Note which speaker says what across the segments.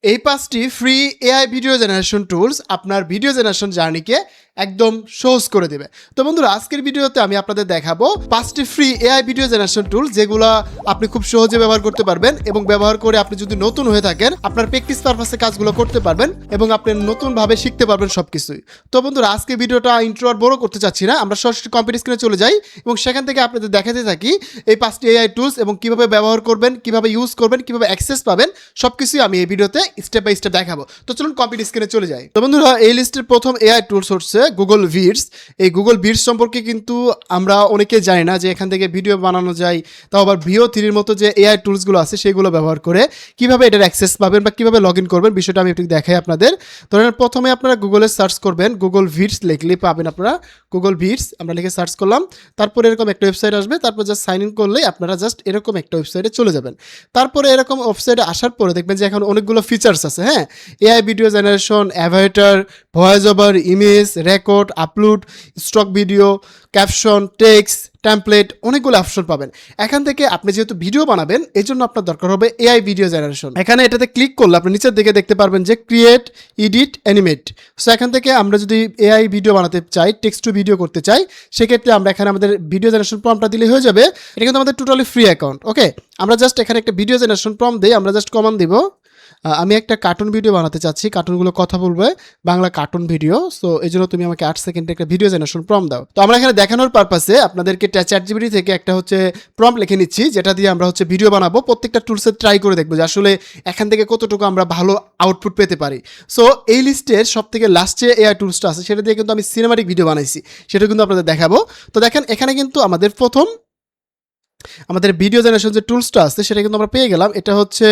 Speaker 1: এই ৫টি free AI video generation tools আপনার ভিডিও জেনারেশন জার্নিকে একদম সহজ করে দেবে। তো বন্ধুরা, আজকের ভিডিওতে আমি আপনাদের দেখাবো ৫টি ফ্রি এআই ভিডিও জেনারেশন টুল যেগুলো আপনি খুব সহজে ব্যবহার করতে পারবেন এবং ব্যবহার করে আপনি যদি নতুন হয়ে থাকেন আপনার প্র্যাকটিস পারপাসে কাজগুলো করতে পারবেন এবং আপনি নতুনভাবে শিখতে পারবেন সবকিছুই। তো বন্ধুরা, আজকে ভিডিওটা ইন্ট্রো আর বড় করতে চাচ্ছি না, আমরা সরাসরি কম্পিউটার স্ক্রিনে চলে যাই এবং সেখান থেকে আপনাদের দেখাতে থাকি এই ৫টি এআই টুলস এবং কিভাবে ব্যবহার করবেন, কিভাবে ইউজ করবেন, কিভাবে অ্যাক্সেস পাবেন, সবকিছুই আমি এই ভিডিওতে স্টেপ বাই স্টেপ দেখাবো। তো চলুন কম্পিউটার স্ক্রিনে চলে যাই। তো বন্ধুরা, এই লিস্টের প্রথম এআই টুলস হচ্ছে গুগল ভিডস। এই গুগল ভিডস সম্পর্কে কিন্তু আমরা অনেকে জানি না যে এখান থেকে ভিডিও বানানো যায়, তাও আবার ভিও 3-এর মতো যে এআই টুলসগুলো আছে সেগুলো ব্যবহার করে কিভাবে এটার অ্যাক্সেস পাবেন বা কিভাবে লগ ইন করবেন বিষয়টা আমি একটু দেখাই আপনাদের। ধরেন প্রথমে আপনারা গুগলে সার্চ করবেন, গুগল ভিডস লিখলেই পাবেন আপনারা গুগল ভিডস। আমরা লিখে সার্চ করলাম, তারপরে এরকম একটা ওয়েবসাইট আসবে, তারপর জাস্ট সাইন ইন করলেই আপনারা জাস্ট এরকম একটা ওয়েবসাইটে চলে যাবেন। তারপরে এরকম ওয়েবসাইটে আসার পরে দেখবেন যে এখন অনেকগুলো ফিচার্স আছে। হ্যাঁ, AI video generation, Avatar, voice over, image, record, upload, stock video, caption, text, template, অনেকগুলো অপশন পাবেন। এখান থেকে আপনি যেহেতু ভিডিও বানাবেন এই জন্য আপনার দরকার হবে এআই ভিডিও জেনারেশন। এখানে এটাতে ক্লিক করলে আপনি নিচের দিকে দেখতে পারবেন যে ক্রিয়েট, এডিট, অ্যানিমেট। সো এখান থেকে আমরা যদি এআই ভিডিও বানাতে চাই, টেক্সট টু ভিডিও করতে চাই, সেক্ষেত্রে আমরা এখানে আমাদের ভিডিও জেনারেশন প্রম্পটটা দিলে হয়ে যাবে। এটা কিন্তু আমাদের টোটালি ফ্রি অ্যাকাউন্ট। ওকে, আমরা জাস্ট এখানে একটা ভিডিও জেনারেশন প্রম্পট দিই, আমরা জাস্ট কমান্ড দিব। আমি একটা কার্টুন ভিডিও বানাতে চাচ্ছি, কার্টুনগুলো কথা বলবে, বাংলা কার্টুন ভিডিও। সো এই জন্য তুমি আমাকে 8 সেকেন্ডে একটা ভিডিও জেনারেশন প্রম্পট দাও। তো আমরা এখানে দেখানোর পারপাসে আপনাদেরকে চ্যাটজিপিটি থেকে একটা হচ্ছে প্রম্পট লিখে নিচ্ছি, যেটা দিয়ে আমরা হচ্ছে ভিডিও বানাবো। প্রত্যেকটা টুলসে ট্রাই করে দেখবো যে আসলে এখান থেকে কতটুকু আমরা ভালো আউটপুট পেতে পারি। সো এই লিস্টের সব থেকে লাস্ট যে এআই টুলসটা আছে সেটা দিয়ে কিন্তু আমি সিনেমাটিক ভিডিও বানাইছি, সেটা কিন্তু আপনাদের দেখাবো। তো দেখেন, এখানে কিন্তু আমাদের প্রথম আমাদের ভিডিও জেনারেশন যে টুলসটা আছে সেটা কিন্তু আমরা পেয়ে গেলাম। এটা হচ্ছে,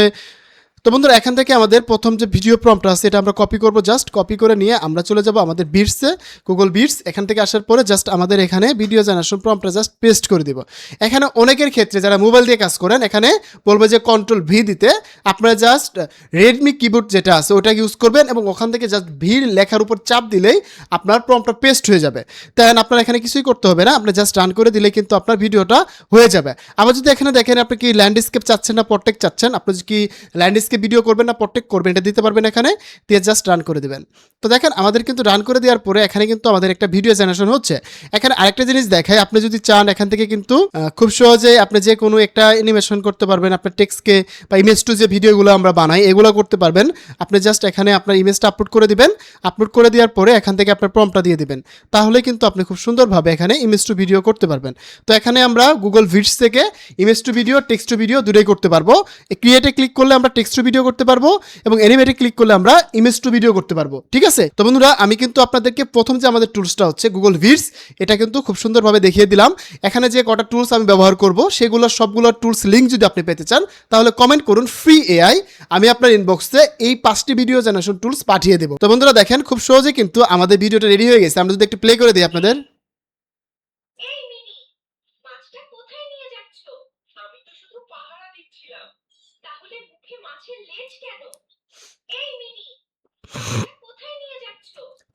Speaker 1: তো বন্ধুরা, এখান থেকে আমাদের প্রথম যে ভিডিও প্রম্পটটা আছে এটা আমরা কপি করব। জাস্ট কপি করে নিয়ে আমরা চলে যাব আমাদের ভিডসে, গুগল ভিডস। এখান থেকে আসার পরে জাস্ট আমাদের এখানে ভিডিও জেনারেশন প্রম্পটটা জাস্ট পেস্ট করে দিব। এখানে অনেকের ক্ষেত্রে যারা মোবাইল দিয়ে কাজ করেন এখানে বলবে যে কন্ট্রোল ভি দিতে। আপনারা জাস্ট রেডমি কিবোর্ড যেটা আছে ওটা ইউজ করবেন এবং ওখান থেকে জাস্ট ভি লেখার উপর চাপ দিলেই আপনার প্রম্পটটা পেস্ট হয়ে যাবে। তাই আপনার এখানে কিছুই করতে হবে না, আপনি জাস্ট রান করে দিলে কিন্তু আপনার ভিডিওটা হয়ে যাবে। আবার যদি এখানে দেখেন আপনি কি ল্যান্ডস্কেপ চাচ্ছেন না পোর্ট্রেট চাচ্ছেন, আপনি কি ল্যান্ডস্কেপ ভিডিও করবেন না পোর্ট্রেট করবেন, এটা দিতে পারবেন। এখানে দিয়ে জাস্ট রান করে দিবেন। তো দেখেন আমাদের কিন্তু রান করে দেওয়ার পরে এখানে কিন্তু আমাদের একটা ভিডিও জেনারেশন হচ্ছে। এখানে আরেকটা জিনিস দেখায়, আপনি যদি চান এখান থেকে কিন্তু খুব সহজে আপনি যে কোনো একটা অ্যানিমেশন করতে পারবেন। আপনার টেক্সটকে বা ইমেজ টু যে ভিডিওগুলো আমরা বানাই এগুলো করতে পারবেন। আপনি জাস্ট এখানে আপনার ইমেজটা আপলোড করে দিবেন। আপলোড করে দেওয়ার পরে এখান থেকে আপনার প্রম্পটটা দিয়ে দিবেন, তাহলে কিন্তু আপনি খুব সুন্দরভাবে এখানে ইমেজ টু ভিডিও করতে পারবেন। তো এখানে আমরা গুগল ভিডস থেকে image to video, text to video দুটোই করতে পারবো। ক্রিয়েটে ক্লিক করলে আমরা টেক্সট টু ভিডিও করতে পারবো এবং অ্যানিমেটে ক্লিক করলে আমরা ইমেজ টু ভিডিও করতে পারবো। ঠিক আছে? তো বন্ধুরা, আমি কিন্তু আপনাদেরকে প্রথম যে আমাদের টুলসটা হচ্ছে গুগল ভিডস, এটা কিন্তু খুব সুন্দরভাবে দেখিয়ে দিলাম। এখানে যে কটা টুলস আমি ব্যবহার করব সেগুলো সবগুলো টুলস লিঙ্ক যদি আপনি পেতে চান তাহলে কমেন্ট করুন ফ্রি এআই, আমি আপনার ইনবক্সে এই 5টি ভিডিও জেনারেশন টুলস পাঠিয়ে দেবো। তো বন্ধুরা দেখেন, খুব সহজে কিন্তু আমাদের ভিডিওটা রেডি হয়ে গেছে। আমরা যদি একটু প্লে করে দিই আপনাদের।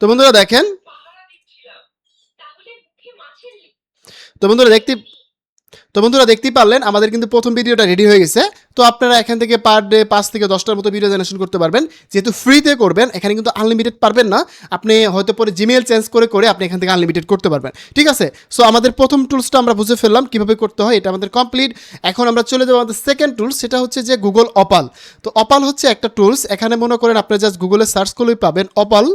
Speaker 1: তো বন্ধুরা দেখেন, তো বন্ধুরা দেখতেই পারলেন আমাদের কিন্তু প্রথম ভিডিওটা রেডি হয়ে গেছে। তো আপনারা এখান থেকে পার ডে 5 থেকে 10টার মতো ভিডিও জেনারেশন করতে পারবেন। যেহেতু ফ্রিতে করবেন এখানে কিন্তু আনলিমিটেড পারবেন না, আপনি হয়তো পরে জিমেইল চেঞ্জ করে করে আপনি এখান থেকে আনলিমিটেড করতে পারবেন। ঠিক আছে? সো আমাদের প্রথম টুলসটা আমরা বুঝে ফেললাম কীভাবে করতে হয়, এটা আমাদের কমপ্লিট। এখন আমরা চলে যাবো আমাদের সেকেন্ড টুলস, সেটা হচ্ছে যে গুগল অপাল। তো অপাল হচ্ছে একটা টুলস, এখানে মনে করেন আপনারা জাস্ট গুগলে সার্চ করলেই পাবেন অপাল।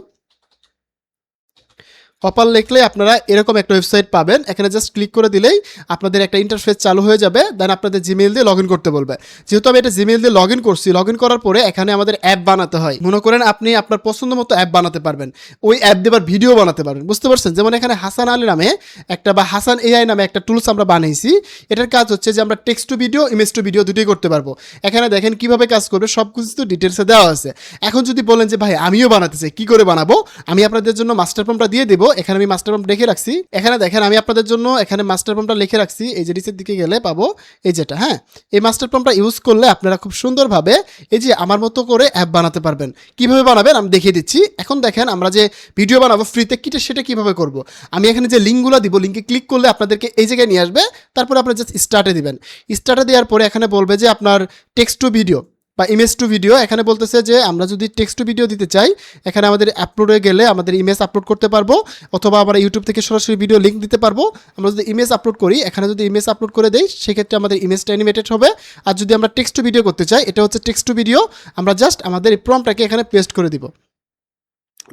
Speaker 1: অপাল লিখলে আপনারা এরকম একটা ওয়েবসাইট পাবেন। এখানে জাস্ট ক্লিক করে দিলেই আপনাদের একটা ইন্টারফেস চালু হয়ে যাবে। দেন আপনাদের জিমেইল দিয়ে লগ ইন করতে বলবে। যেহেতু আমি এটা জিমেইল দিয়ে লগ ইন করছি, লগ ইন করার পরে এখানে আমাদের অ্যাপ বানাতে হয়। মনে করেন আপনি আপনার পছন্দ মতো অ্যাপ বানাতে পারবেন, ওই অ্যাপ দিয়ে ভিডিও বানাতে পারবেন। বুঝতে পারছেন? যেমন এখানে হাসান আলী নামে একটা বা হাসান এআই নামে একটা টুলস আমরা বানিয়েছি। এটার কাজ হচ্ছে যে আমরা text to video, image to video দুটোই করতে পারবো। এখানে দেখেন কিভাবে কাজ করবে, সব কিছু তো ডিটেলসে দেওয়া আছে। এখন যদি বলেন যে ভাই আমিও বানাতে চাই, কী করে বানাবো, আমি আপনাদের জন্য মাস্টার প্রম্পটটা দিয়ে দেবো। এখানে আমি মাস্টার প্রম্পট লিখে রাখছি। এখানে দেখেন আমি আপনাদের জন্য এখানে মাস্টার প্রম্পটটা লিখে রাখছি। এই যে নিচের দিকে গেলে পাবো এই যেটা। হ্যাঁ, এই মাস্টার প্রম্পটটা ইউজ করলে আপনারা খুব সুন্দরভাবে এই যে আমার মতো করে অ্যাপ বানাতে পারবেন। কিভাবে বানাবেন আমি দেখিয়ে দিচ্ছি। এখন দেখেন আমরা যে ভিডিও বানাবো ফ্রিতে কিটা, সেটা কিভাবে করব। আমি এখানে যে লিঙ্কগুলো দিব, লিঙ্কে ক্লিক করলে আপনাদেরকে এই জায়গায় নিয়ে আসবে। তারপরে আপনারা জাস্ট স্টার্টে দিবেন। স্টার্টে দেওয়ার পরে এখানে বলবে যে আপনার টেক্সট টু ভিডিও, বা ইমেজ টু ভিডিও, এখানে বলতেছে যে আমরা যদি টেক্সট টু ভিডিও দিতে চাই এখানে আমাদের আপলোডে গেলে আমাদের ইমেজ আপলোড করতে পারবো, অথবা আমরা ইউটিউব থেকে সরাসরি ভিডিও লিঙ্ক দিতে পারবো। আমরা যদি ইমেজ আপলোড করি, এখানে যদি ইমেজ আপলোড করে দেই সেক্ষেত্রে আমাদের ইমেজটা অ্যানিমেটেড হবে। আর যদি আমরা টেক্সট টু ভিডিও করতে চাই, এটা হচ্ছে টেক্সট টু ভিডিও, আমরা জাস্ট আমাদের এই প্রম্পটটাকে এখানে পেস্ট করে দিব,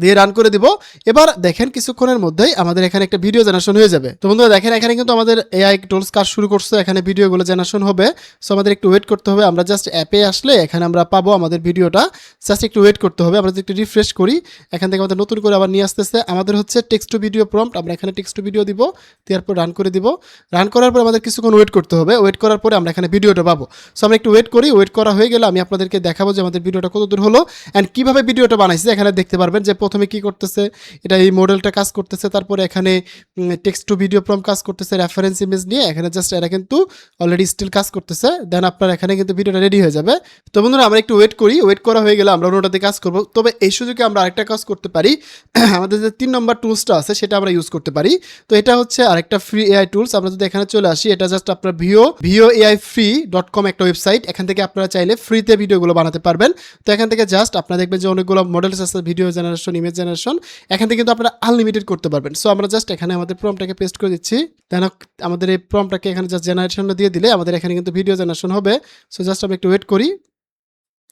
Speaker 1: দিয়ে রান করে দিব। এবার দেখেন কিছুক্ষণের মধ্যেই আমাদের এখানে একটা ভিডিও জেনারেশন হয়ে যাবে। তো বন্ধুরা দেখেন এখানে কিন্তু আমাদের এআই টুলস কাজ শুরু করছে, এখানে ভিডিওগুলো জেনারেশন হবে। সো আমাদের একটু ওয়েট করতে হবে, আমরা জাস্ট অ্যাপে আসলে এখানে আমরা পাবো আমাদের ভিডিওটা, জাস্ট একটু ওয়েট করতে হবে। আমরা যদি একটু রিফ্রেশ করি এখান থেকে আমাদের নতুন করে আবার নিয়ে আসতেছে। আমাদের হচ্ছে টেক্সট টু ভিডিও প্রম্পট, আমরা এখানে টেক্সট টু ভিডিও দিব, দেওয়ার পর রান করে দিব। রান করার পর আমাদের কিছুক্ষণ ওয়েট করতে হবে, ওয়েট করার পরে আমরা এখানে ভিডিওটা পাবো। সো আমরা একটু ওয়েট করি, ওয়েট করা হয়ে গেলে আমি আপনাদেরকে দেখাবো যে আমাদের ভিডিওটা কত দূর হলো অ্যান্ড কীভাবে ভিডিওটা বানাইছে। এখানে দেখতে পারবেন যে প্রথমে কী করতেছে, এটা এই মডেলটা কাজ করতেছে, তারপরে এখানে টেক্সট টু ভিডিও প্রম্পট কাজ করতেছে রেফারেন্স ইমেজ নিয়ে, এখানে জাস্ট এরা কিন্তু অলরেডি স্টিল কাজ করতেছে, দেন আপনার এখানে কিন্তু ভিডিওটা রেডি হয়ে যাবে। তো বন্ধুরা আমরা একটু ওয়েট করি, ওয়েট করা হয়ে গেলে আমরা ওটাতে কাজ করব। তবে এই সুযোগে আমরা আরেকটা কাজ করতে পারি, আমাদের যে 3 নম্বর টুলসটা আছে সেটা আমরা ইউজ করতে পারি। তো এটা হচ্ছে আরেকটা ফ্রি এআই টুলস। আমরা যদি এখানে চলে আসি, এটা জাস্ট আপনার voaifree.com একটা ওয়েবসাইট, এখান থেকে আপনারা চাইলে ফ্রিতে ভিডিওগুলো বানাতে পারবেন। তো এখান থেকে জাস্ট আপনারা দেখবেন যে অনেকগুলো মডেলস আছে, ভিডিও জেনারেশন, ইমেজ জেনারেশন, এখান থেকে কিন্তু আপনারা আনলিমিটেড করতে পারবেন। সো আমরা জাস্ট এখানে আমাদের প্রম্পটটাকে পেস্ট করে দিচ্ছি, দেন আমাদের এই প্রম্পটটাকে এখানে জাস্ট জেনারেশনটা দিয়ে দিলে আমাদের এখানে কিন্তু ভিডিও জেনারেশন হবে। সো জাস্ট আমরা একটু ওয়েট করি,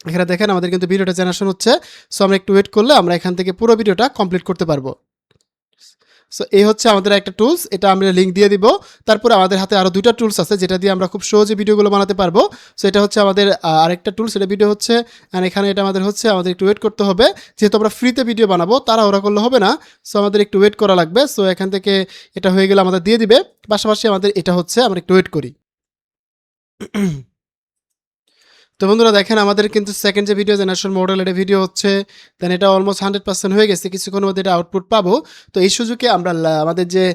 Speaker 1: এখানে দেখেন আমাদের কিন্তু ভিডিওটা জেনারেশন হচ্ছে। সো আমরা একটু ওয়েট করলে আমরা এখান থেকে পুরো ভিডিওটা কমপ্লিট করতে পারবো। সো এই হচ্ছে আমাদের একটা টুলস, এটা আমরা লিঙ্ক দিয়ে দিব। তারপর আমাদের হাতে আরও 2টা টুলস আছে যেটা দিয়ে আমরা খুব সহজে ভিডিওগুলো বানাতে পারবো। সো এটা হচ্ছে আমাদের আরেকটা টুলস, এটা ভিডিও হচ্ছে, আর এখানে এটা আমাদের হচ্ছে, আমাদের একটু ওয়েট করতে হবে, যেহেতু আমরা ফ্রিতে ভিডিও বানাবো, তারা ওরা করলে হবে না। সো আমাদের একটু ওয়েট করা লাগবে। সো এখান থেকে এটা হয়ে গেলে আমাদের দিয়ে দিবে, পাশাপাশি আমাদের এটা হচ্ছে, আমরা একটু ওয়েট করি। তো বন্ধুরা দেখেন আমাদের কিন্তু সেকেন্ড যে ভিডিও জেনারেশন মডেল, এটা ভিডিও হচ্ছে, দেন এটা অলমোস্ট 100% হয়ে গেছে, কিছুক্ষণের মধ্যে এটা আউটপুট পাবো। তো এই সুযোগে আমরা আমাদের যে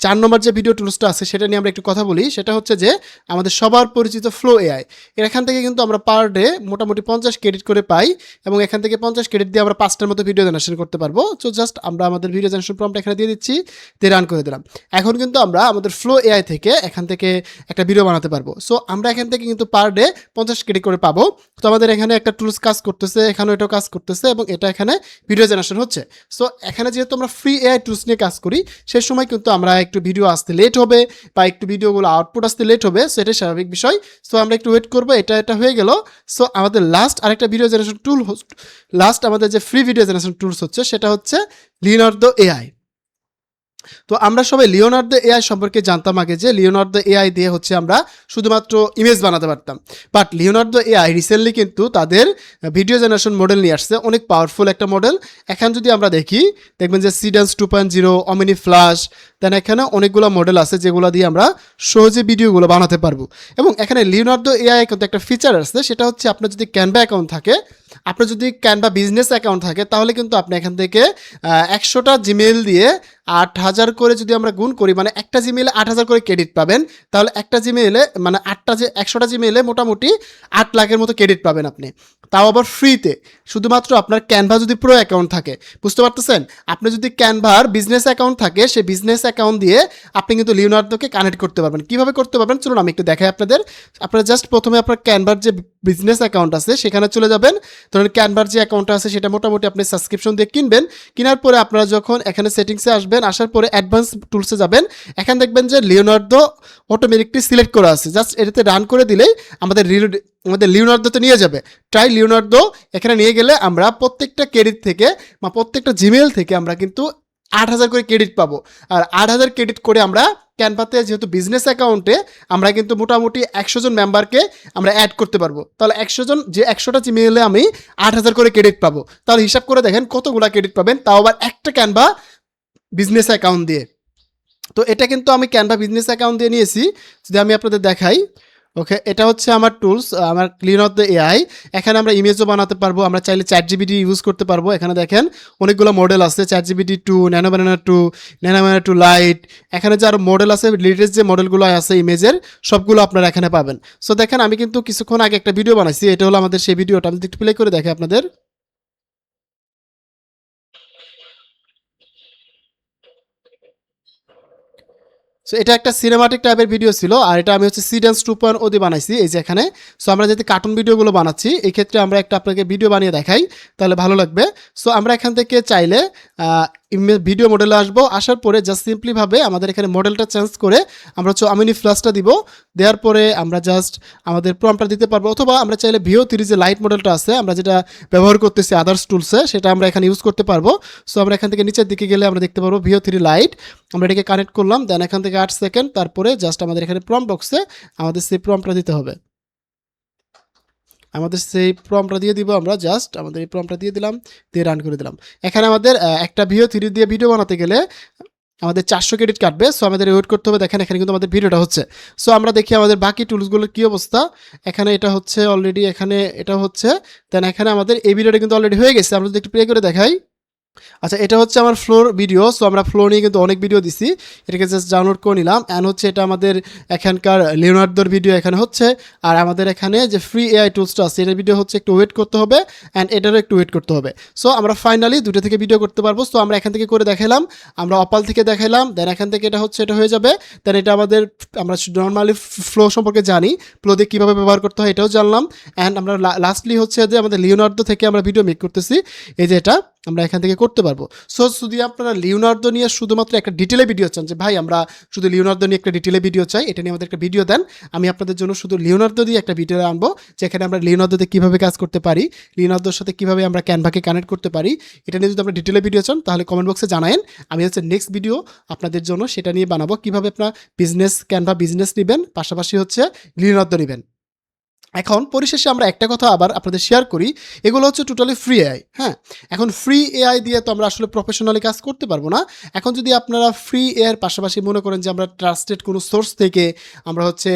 Speaker 1: 4 নম্বর যে ভিডিও টুলসটা আছে সেটা নিয়ে আমরা একটু কথা বলি। সেটা হচ্ছে যে আমাদের সবার পরিচিত ফ্লো এআই, এখান থেকে কিন্তু আমরা পার ডে মোটামুটি 50 ক্রেডিট করে পাই, এবং এখান থেকে 50 ক্রেডিট দিয়ে আমরা 5টার মতো ভিডিও জেনারেশন করতে পারবো। তো জাস্ট আমরা আমাদের ভিডিও জেনারেশন প্রম্পট এখানে দিয়ে দিচ্ছি, দিয়ে রান করে দিলাম। এখন কিন্তু আমরা আমাদের ফ্লো এআই থেকে এখান থেকে একটা ভিডিও বানাতে পারবো। সো আমরা এখান থেকে কিন্তু পার ডে 50 ক্রেডিট করে পাবো। তো আমাদের এখানে একটা টুলস কাজ করতেছে, এখানে এটাও কাজ করতেছে, এবং এটা এখানে ভিডিও জেনারেশন হচ্ছে। সো এখানে যেহেতু আমরা ফ্রি এআই টুলস নিয়ে কাজ করি, সেই সময় কিন্তু আমরা একটু ভিডিও আসতে লেট হবে, বা একটু ভিডিওগুলো আউটপুট আসতে লেট হবে। সো এটা স্বাভাবিক বিষয়। সো আমরা একটু ওয়েট করবো, এটা হয়ে গেল। সো আমাদের লাস্ট আরেকটা ভিডিও জেনারেশন টুল, লাস্ট আমাদের যে ফ্রি ভিডিও জেনারেশন টুলস হচ্ছে সেটা হচ্ছে লিওনার্দো এআই। তো আমরা সবাই লিওনার্দো এআই সম্পর্কে জানতাম আগে, যে লিওনার্দো এআই দিয়ে হচ্ছে আমরা শুধুমাত্র ইমেজ বানাতে পারতাম। বাট লিওনার্দো এআই রিসেন্টলি কিন্তু তাদের ভিডিও জেনারেশন মডেল নিয়ে আসছে, অনেক পাওয়ারফুল একটা মডেল। এখন যদি আমরা দেখি, দেখবেন যে সিডেন্স 2.0, অমিনি ফ্ল্যাশ, দেন এখানে অনেকগুলো মডেল আছে যেগুলো দিয়ে আমরা সহজে ভিডিওগুলো বানাতে পারবো। এবং এখানে লিওনার্দো এআই কিন্তু একটা ফিচার আছে, সেটা হচ্ছে আপনার যদি ক্যানভা অ্যাকাউন্ট থাকে, আপনার যদি ক্যানভা বিজনেস অ্যাকাউন্ট থাকে, তাহলে কিন্তু আপনি এখান থেকে 100টা জিমেইল দিয়ে 8000 করে যদি আমরা গুণ করি, মানে একটা জিমেইলে 8000 করে ক্রেডিট পাবেন। তাহলে একটা জিমেইলে মানে 100টা জিমেইলে মোটামুটি 8 লাখের মতো ক্রেডিট পাবেন আপনি, তাও আবার ফ্রিতে, শুধুমাত্র আপনার ক্যানভা যদি প্রো অ্যাকাউন্ট থাকে। বুঝতে পারতেছেন? আপনি যদি ক্যানভার বিজনেস অ্যাকাউন্ট থাকে, সেই বিজনেস অ্যাকাউন্ট দিয়ে আপনি কিন্তু লিওনার্দোকে কানেক্ট করতে পারবেন। কীভাবে করতে পারবেন চলুন আমি একটু দেখাই আপনাদের। আপনারা জাস্ট প্রথমে আপনার ক্যানভার যে বিজনেস অ্যাকাউন্ট আছে সেখানে চলে যাবেন। ধরুন ক্যানভার যে অ্যাকাউন্টটা আছে সেটা মোটামুটি আপনি সাবস্ক্রিপশন দিয়ে কিনবেন। কেনার পরে আপনারা যখন এখানে সেটিংসে আসবেন, আসার পরে অ্যাডভান্স টুলসে যাবেন, এখানে দেখবেন যে লিওনার্দো অটোমেটিকলি সিলেক্ট করা আছে। জাস্ট এটাতে রান করে দিলেই আমাদের লিওনার্দোতে নিয়ে যাবে। ট্রাই লিওনার্দো, এখানে নিয়ে গেলে আমরা প্রত্যেকটা ক্রেডিট থেকে বা প্রত্যেকটা জিমেইল থেকে আমরা কিন্তু 8000 করে ক্রেডিট পাবো। আর 8000 ক্রেডিট করে আমরা ক্যানভাতে, যেহেতু বিজনেস অ্যাকাউন্টে, আমরা কিন্তু মোটামুটি 100 জন মেম্বারকে আমরা অ্যাড করতে পারবো। তাহলে 100 জন, যে 100টা জিমেইলে আমি 8000 করে ক্রেডিট পাবো। তাহলে হিসাব করে দেখেন কতগুলো ক্রেডিট পাবেন, তাও আবার একটা ক্যানভা বিজনেস অ্যাকাউন্ট দিয়ে। তো এটা কিন্তু আমি ক্যানভা বিজনেস অ্যাকাউন্ট দিয়ে নিয়েছি। যদি আমি আপনাদের দেখাই, ওকে, এটা হচ্ছে আমার টুলস, আমার লিওনার্দো এআই। এখানে আমরা ইমেজও বানাতে পারবো, আমরা চাইলে চ্যাটজিপিটি ইউজ করতে পারবো। এখানে দেখেন অনেকগুলো মডেল আছে, ChatGPT 2, nano banana 2, nano banana 2 light. এখানে যে আরও মডেল আছে, লেটেস্ট যে মডেলগুলো আছে ইমেজের, সবগুলো আপনারা এখানে পাবেন। সো দেখেন আমি কিন্তু কিছুক্ষণ আগে একটা ভিডিও বানাইছি, এটা হলো আমাদের সেই ভিডিওটা। আমি একটু প্লে করে দেখে আপনাদের। সো সো এটা একটা সিনেমাটিক টাইপের ভিডিও ছিল, আর এটা আমি হচ্ছে সিডেন্স 2.0 দিয়ে বানাইছি এই যে এখানে। সো আমরা যেহেতু কার্টুন ভিডিওগুলো বানাচ্ছি, এই ক্ষেত্রে আমরা একটা আপনাকে ভিডিও বানিয়ে দেখাই, তাহলে ভালো লাগবে। সো আমরা এখান থেকে চাইলে ভিডিও মডেলে আসবো, আসার পরে জাস্ট সিম্পলিভাবে আমাদের এখানে মডেলটা চেঞ্জ করে আমরা হচ্ছে অমিনি ফ্ল্যাশটা দিব, দেওয়ার পরে আমরা জাস্ট আমাদের প্রম্পটটা দিতে পারবো, অথবা আমরা চাইলে VO3 যে লাইট মডেলটা আছে আমরা যেটা ব্যবহার করতেছি আদার্স টুলসে, সেটা আমরা এখানে ইউজ করতে পারবো। সো আমরা এখান থেকে নিচের দিকে গেলে আমরা দেখতে পারবো VO3 লাইট, আমরা এটাকে কানেক্ট করলাম, দেন এখান থেকে 8 সেকেন্ড, তারপরে জাস্ট আমাদের এখানে প্রম্পট বক্সে আমাদের সেই প্রম্পটটা দিতে হবে, আমাদের সেই প্রম্পটটা দিয়ে দিব, আমরা জাস্ট আমাদের এই প্রম্পটটা দিয়ে দিলাম, দিয়ে রান করে দিলাম। এখানে আমাদের একটা VO3 দিয়ে ভিডিও বানাতে গেলে আমাদের 400 ক্রেডিট কাটবে। সো আমাদের ওয়েট করতে হবে, দেখেন এখানে কিন্তু আমাদের ভিডিওটা হচ্ছে। সো আমরা দেখি আমাদের বাকি টুলসগুলোর কী অবস্থা। এখানে এটা হচ্ছে অলরেডি, এখানে এটা হচ্ছে, দেন এখানে আমাদের এই ভিডিওটা কিন্তু অলরেডি হয়ে গেছে। আমরা যদি একটু প্লে করে দেখাই, আচ্ছা এটা হচ্ছে আমার ফ্লোর ভিডিও। সো আমরা ফ্লোর নিয়ে কিন্তু অনেক ভিডিও দিছি, এটাকে জাস্ট ডাউনলোড করে নিলাম। অ্যান্ড হচ্ছে এটা আমাদের এখানকার লিওনার্দোর ভিডিও এখানে হচ্ছে, আর আমাদের এখানে যে ফ্রি AI টুলসটা আছে এটার ভিডিও হচ্ছে, একটু ওয়েট করতে হবে, অ্যান্ড এটারও একটু ওয়েট করতে হবে। সো আমরা ফাইনালি দুটো থেকে ভিডিও করতে পারবো। সো আমরা এখান থেকে করে দেখালাম, আমরা অপাল থেকে দেখালাম, দেন এখান থেকে এটা হচ্ছে, এটা হয়ে যাবে। দেন এটা আমাদের, আমরা নর্মালি ফ্লো সম্পর্কে জানি, ফ্লো দিয়ে কীভাবে ব্যবহার করতে হয় এটাও জানলাম। অ্যান্ড আমরা লাস্টলি হচ্ছে যে আমাদের লিওনার্দো থেকে আমরা ভিডিও মেক করতেছি, এই যে এটা আমরা এখান থেকে করতে পারবো। সো যদি আপনারা লিওনার্দো নিয়ে শুধুমাত্র একটা ডিটেলে ভিডিও চান, যে ভাই আমরা শুধু লিওনার্দো নিয়ে একটা ডিটেলে ভিডিও চাই, এটা নিয়ে আমাদের একটা ভিডিও দেন, আমি আপনাদের জন্য শুধু লিওনার্দো দিয়ে একটা ভিডিও আনবো, যেখানে আমরা লিওনার্দোতে কীভাবে কাজ করতে পারি, লিওনার্দোর সাথে কীভাবে আমরা ক্যানভাকে কানেক্ট করতে পারি, এটা নিয়ে যদি আমরা ডিটেলে ভিডিও চান তাহলে কমেন্ট বক্সে জানায়েন। আমি হচ্ছে নেক্সট ভিডিও আপনাদের জন্য সেটা নিয়ে বানাবো, কীভাবে আপনার ক্যানভা বিজনেস নেবেন, পাশাপাশি হচ্ছে লিওনার্দো নেবেন। এখন পরিশেষে আমরা একটা কথা আবার আপনাদের শেয়ার করি, এগুলো হচ্ছে টোটালি ফ্রি AI। হ্যাঁ, এখন ফ্রি AI দিয়ে তো আমরা আসলে প্রফেশনালি কাজ করতে পারবো না। এখন যদি আপনারা ফ্রি AI এর পাশাপাশি মনে করেন যে আমরা ট্রাস্টেড কোনো সোর্স থেকে আমরা হচ্ছে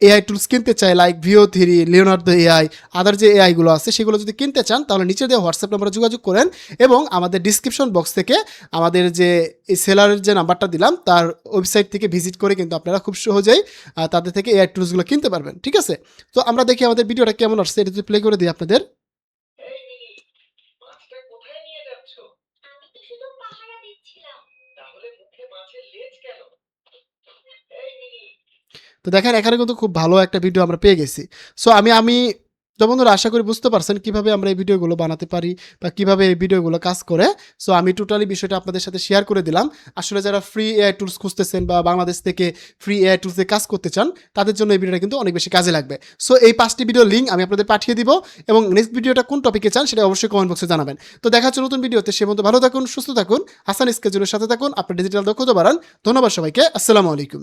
Speaker 1: AI টুলস কিনতে চাই, লাইক VO3, লিওনার্দো AI, আদার যে AI গুলো আছে সেগুলো যদি কিনতে চান, তাহলে নিচে দিয়ে হোয়াটসঅ্যাপ নাম্বারে যোগাযোগ করেন, এবং আমাদের ডিসক্রিপশন বক্স থেকে আমাদের যে এই সেলারের যে নাম্বারটা দিলাম তার ওয়েবসাইট থেকে ভিজিট করে কিন্তু আপনারা খুব সহজেই তাদের থেকে AI টুলসগুলো কিনতে পারবেন। ঠিক আছে, তো আমরা দেখি আমাদের ভিডিওটা কেমন আসছে, এটা যদি প্লে করে দিই আপনাদের।
Speaker 2: এই মিনি, মাছটা কোথায় নিয়ে যাচ্ছ?
Speaker 3: আমি তো শুধু পাহারা দিচ্ছিলাম।
Speaker 2: তাহলে মুখে মাছের লেজ কেন? এই মিনি,
Speaker 1: তো দেখেন এখানে কিন্তু খুব ভালো একটা ভিডিও আমরা পেয়ে গেছি। সো আমি তো বন্ধুরা আশা করি বুঝতে পারছেন কীভাবে আমরা এই ভিডিওগুলো বানাতে পারি বা কীভাবে এই ভিডিওগুলো কাজ করে। সো আমি টোটালি বিষয়টা আপনাদের সাথে শেয়ার করে দিলাম। আসলে যারা ফ্রি AI টুলস খুঁজতেছেন বা বাংলাদেশ থেকে ফ্রি AI টুলসে কাজ করতে চান, তাদের জন্য এই ভিডিওটা কিন্তু অনেক বেশি কাজে লাগবে। সো এই 5টি ভিডিওর লিঙ্ক আমি আপনাদের পাঠিয়ে দিব, এবং নেক্সট ভিডিওটা কোন টপিকে চান সেটা অবশ্যই কমেন্ট বক্সে জানাবেন। তো দেখা হচ্ছে নতুন ভিডিওতে, সে মতো ভালো থাকুন, সুস্থ থাকুন, হাসান স্কেজুলের সাথে থাকুন, আপনার ডিজিটাল দক্ষতা বাড়ান। ধন্যবাদ সবাইকে, আসসালামু আলাইকুম।